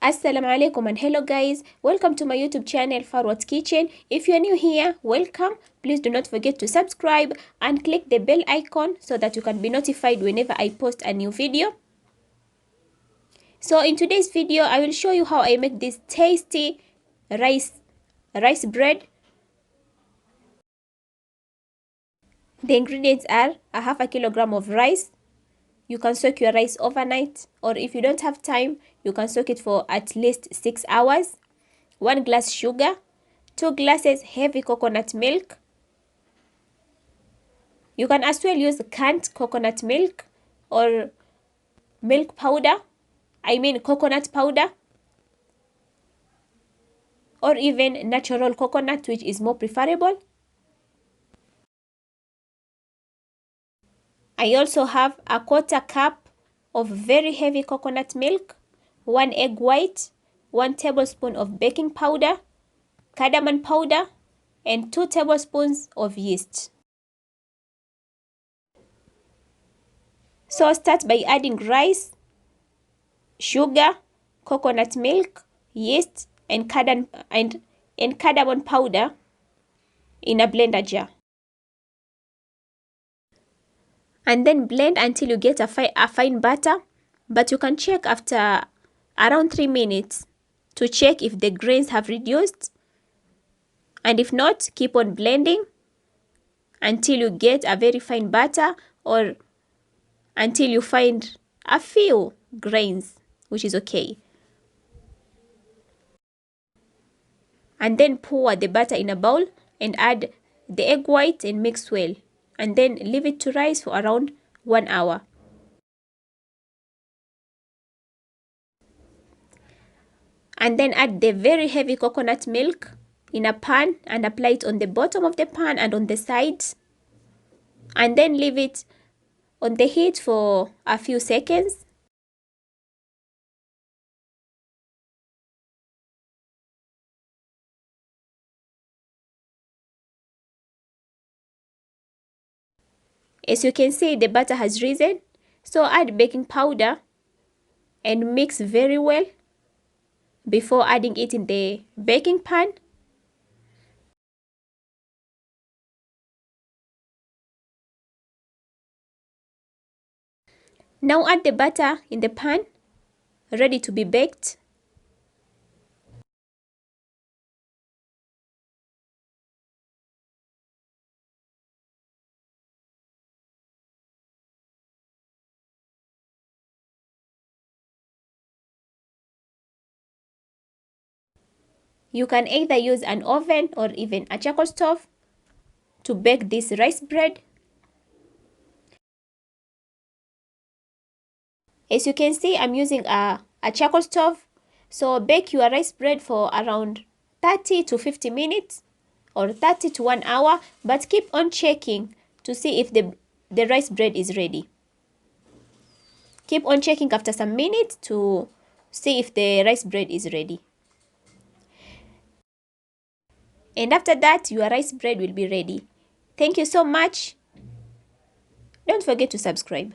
Assalamu alaikum and hello guys, welcome to my YouTube channel Farwat'S Kitchen. If you are new here, welcome. Please do not forget to subscribe and click the bell icon so that you can be notified whenever I post a new video. So in today's video, I will show you how I make this tasty rice bread. The ingredients are a half a kilogram of rice. You can soak your rice overnight, or if you don't have time, you can soak it for at least 6 hours. 1 glass sugar, 2 glasses heavy coconut milk. You can as well use canned coconut milk or milk powder, coconut powder, or even natural coconut, which is more preferable. I also have a 1/4 cup of very heavy coconut milk, 1 egg white, 1 tablespoon of baking powder, cardamom powder, and 2 tablespoons of yeast. So start by adding rice, sugar, coconut milk, yeast, and cardamom powder in a blender jar. And then blend until you get a fine batter, but you can check after around 3 minutes to check if the grains have reduced, and if not, keep on blending until you get a very fine batter or until you find a few grains, which is okay. And then pour the batter in a bowl and add the egg white and mix well, and then leave it to rise for around 1 hour. And then add the very heavy coconut milk in a pan and apply it on the bottom of the pan and on the sides, and then leave it on the heat for a few seconds. As you can see, the batter has risen, so add baking powder and mix very well before adding it in the baking pan. Now add the batter in the pan, ready to be baked. You can either use an oven or even a charcoal stove to bake this rice bread. As you can see, I'm using a charcoal stove. So bake your rice bread for around 30 to 50 minutes or 30 to 1 hour, but keep on checking to see if the rice bread is ready. Keep on checking after some minutes to see if the rice bread is ready. And after that, your rice bread will be ready. Thank you so much. Don't forget to subscribe.